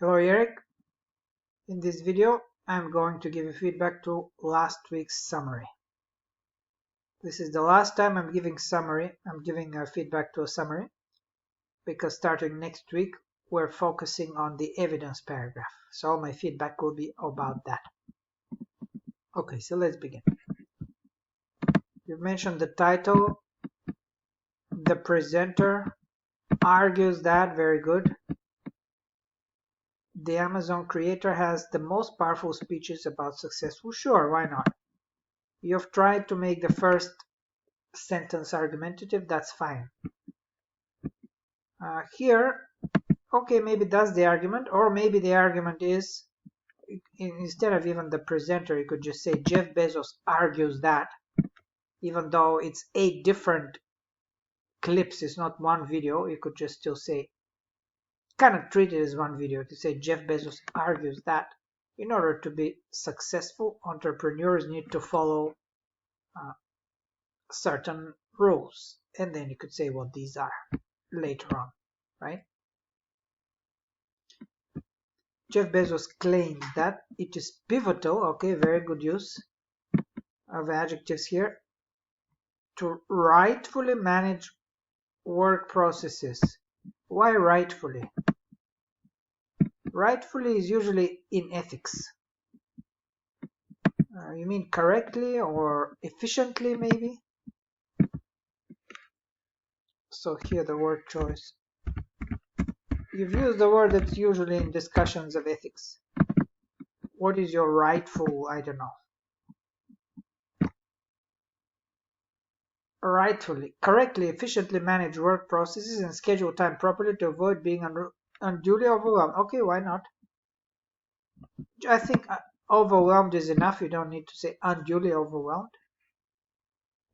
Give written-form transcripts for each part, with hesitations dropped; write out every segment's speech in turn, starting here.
Hello Eric, in this video I'm going to give you feedback to last week's summary. This is the last time I'm giving feedback to a summary because starting next week we're focusing on the evidence paragraph. So all my feedback will be about that. Okay, so let's begin. You've mentioned the title, the presenter argues that, very good. The Amazon creator has the most powerful speeches about successful. Sure, why not? You've tried to make the first sentence argumentative, that's fine. Here, okay, maybe that's the argument, or maybe the argument is, instead of even the presenter, you could just say Jeff Bezos argues that, even though it's 8 different clips, it's not one video, you could just still say, kind of treat it as one video, to say Jeff Bezos argues that in order to be successful, entrepreneurs need to follow certain rules, and then you could say what these are later on, right? Jeff Bezos claims that it is pivotal, okay, very good use of adjectives here, to rightfully manage work processes. Why rightfully? Rightfully is usually in ethics. You mean correctly or efficiently, maybe? So here the word choice. You've used the word that's usually in discussions of ethics. What is your rightful, I don't know. Rightfully, correctly, efficiently manage work processes and schedule time properly to avoid being unduly overwhelmed. Okay, why not? I think overwhelmed is enough. You don't need to say unduly overwhelmed.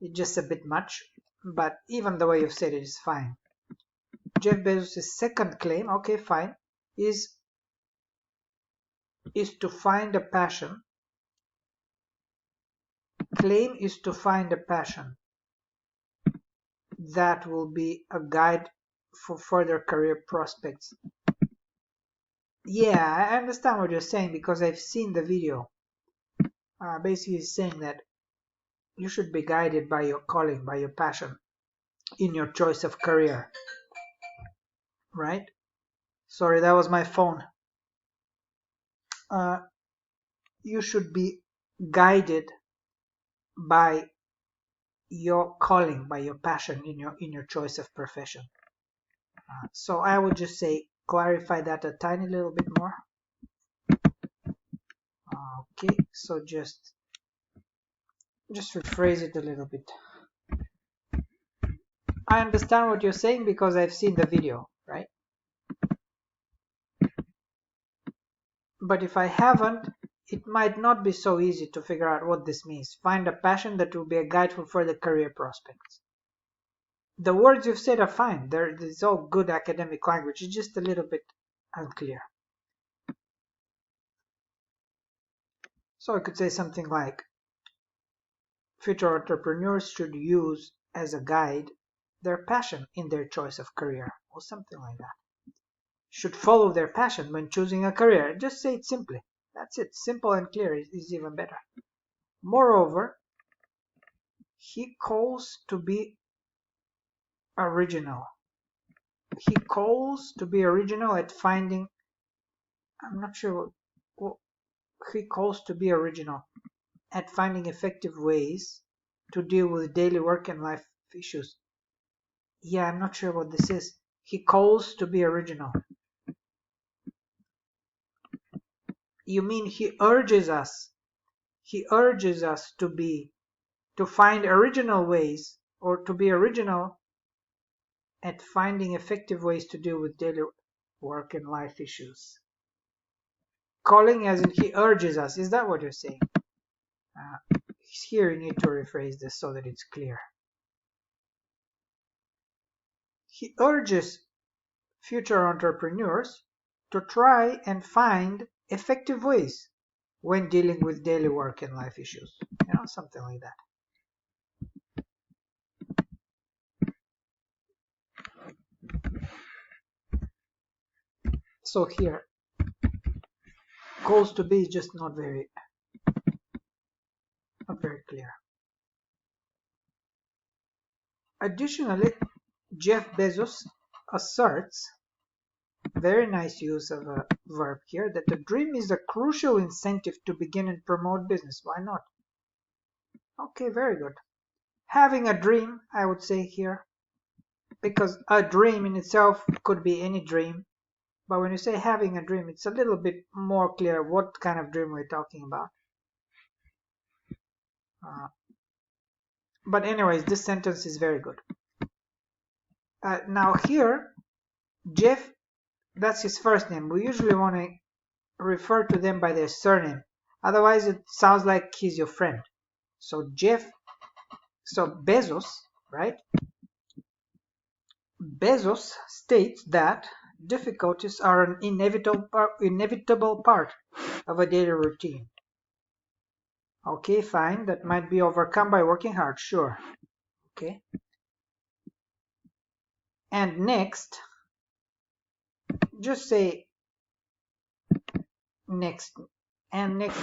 It's just a bit much, but even the way you've said it is fine. Jeff Bezos' second claim, okay, fine, is to find a passion. Claim is to find a passion that will be a guide for further career prospects. Yeah, I understand what you're saying because I've seen the video. Basically saying that you should be guided by your calling, by your passion in your choice of career, right? Sorry, that was my phone. You should be guided by your calling, by your passion in your choice of profession. So I would just say clarify that a tiny little bit more. Okay, so just rephrase it a little bit. I understand what you're saying because I've seen the video, right? But if I haven't, it might not be so easy to figure out what this means. Find a passion that will be a guide for further career prospects. The words you've said are fine. It's all good academic language. It's just a little bit unclear. So I could say something like, future entrepreneurs should use as a guide their passion in their choice of career, or something like that. Should follow their passion when choosing a career. Just say it simply. That's it. Simple and clear is even better. Moreover, he calls to be original. He calls to be original at finding, I'm not sure what he calls to be original at finding effective ways to deal with daily work and life issues. Yeah, I'm not sure what this is. He calls to be original. You mean he urges us? He urges us to find original ways, or to be original at finding effective ways to deal with daily work and life issues. Calling as in he urges us. Is that what you're saying? Here you need to rephrase this so that it's clear. He urges future entrepreneurs to try and find effective ways when dealing with daily work and life issues. Something like that. So here, goals to be is just not very clear. Additionally, Jeff Bezos asserts, very nice use of a verb here, that the dream is a crucial incentive to begin and promote business. Why not? Okay, very good. Having a dream, I would say here, because a dream in itself could be any dream, but when you say having a dream, it's a little bit more clear what kind of dream we're talking about. But anyways, this sentence is very good. Now here, Jeff, that's his first name. We usually want to refer to them by their surname. Otherwise, it sounds like he's your friend. So Bezos, right? Bezos states that difficulties are an inevitable part of a daily routine. Okay, fine. That might be overcome by working hard. Sure. Okay. And next, just say next. And next,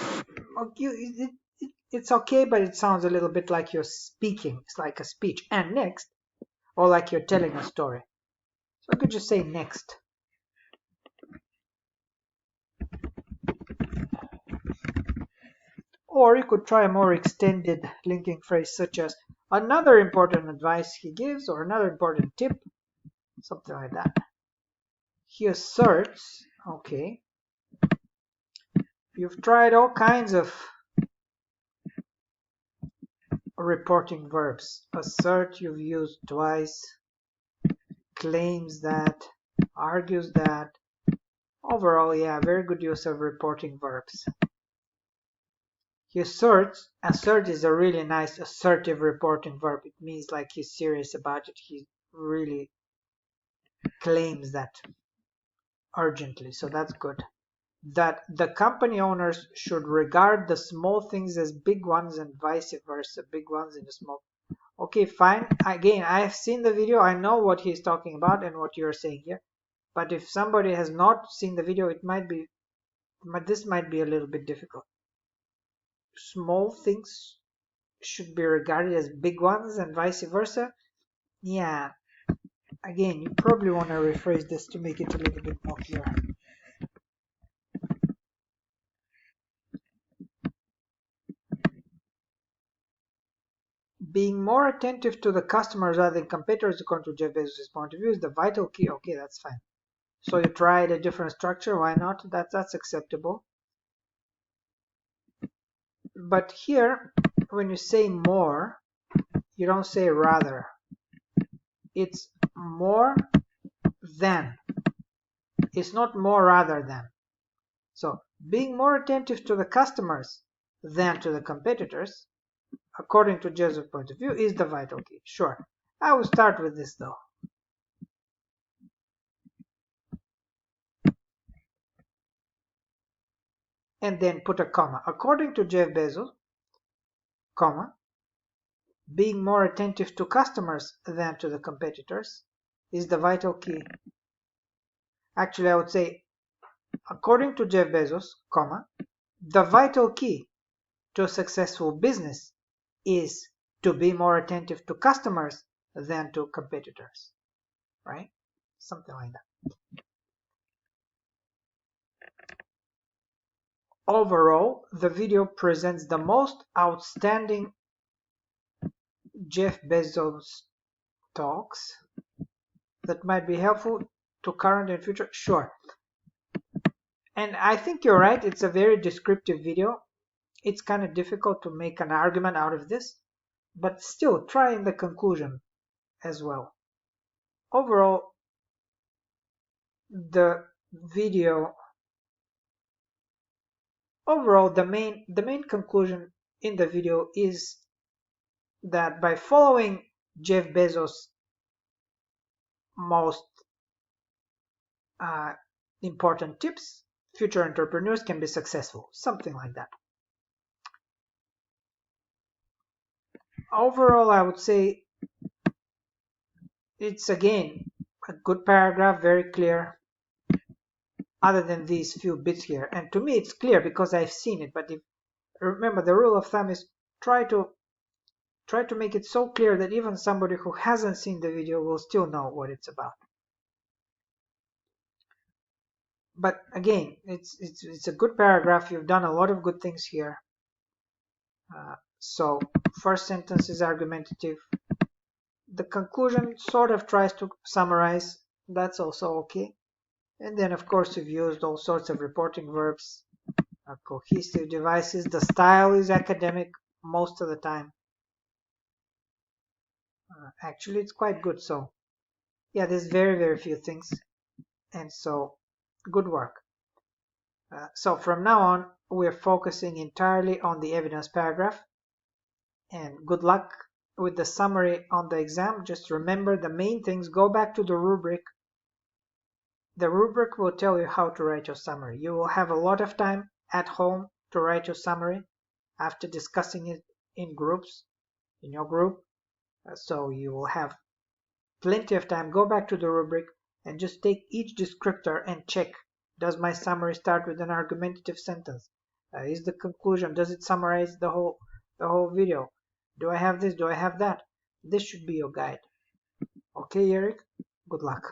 okay, it's okay, but it sounds a little bit like you're speaking. It's like a speech. And next, or like you're telling a story. So I could just say next. Or you could try a more extended linking phrase such as another important advice he gives, or another important tip, something like that. He asserts, okay, you've tried all kinds of reporting verbs. Assert you've used twice, claims that, argues that. Overall, yeah, very good use of reporting verbs. He asserts. Assert is a really nice assertive reporting verb. It means like he's serious about it. He really claims that urgently. So that's good. That the company owners should regard the small things as big ones and vice versa. Big ones in the small. Okay, fine. Again, I have seen the video. I know what he's talking about and what you're saying here. But if somebody has not seen the video, this might be a little bit difficult. Small things should be regarded as big ones and vice versa. Yeah, again, you probably want to rephrase this to make it a little bit more clear. Being more attentive to the customers rather than competitors, according to Jeff Bezos' point of view, is the vital key. Okay, that's fine. So you tried a different structure. Why not? That's acceptable. But here, when you say more, you don't say rather. It's more than. It's not more rather than. So being more attentive to the customers than to the competitors, according to Jeff's point of view, is the vital key. Sure. I will start with this though. And then put a comma. According to Jeff Bezos, comma, being more attentive to customers than to the competitors is the vital key. Actually, I would say, according to Jeff Bezos, comma, the vital key to a successful business is to be more attentive to customers than to competitors, right? Something like that. Overall, the video presents the most outstanding Jeff Bezos talks that might be helpful to current and future. Sure. And I think you're right. It's a very descriptive video. It's kind of difficult to make an argument out of this, but still try in the conclusion as well. Overall, the main conclusion in the video is that by following Jeff Bezos' most important tips, future entrepreneurs can be successful. Something like that. Overall, I would say it's again a good paragraph, very clear. other than these few bits here. And to me it's clear because I've seen it. But remember, the rule of thumb is try to make it so clear that even somebody who hasn't seen the video will still know what it's about. But again, it's a good paragraph. You've done a lot of good things here. So first sentence is argumentative. The conclusion sort of tries to summarize. That's also okay. And then of course you've used all sorts of reporting verbs, cohesive devices. The style is academic most of the time. Actually it's quite good. So yeah, there's very few things, and so good work. So from now on we're focusing entirely on the evidence paragraph, and good luck with the summary on the exam. Just remember the main things. Go back to the rubric. The rubric will tell you how to write your summary. You will have a lot of time at home to write your summary after discussing it in groups, in your group. So you will have plenty of time. Go back to the rubric and just take each descriptor and check. Does my summary start with an argumentative sentence? Is the conclusion, does it summarize the whole video? Do I have this? Do I have that? This should be your guide. Okay, Eric? Good luck.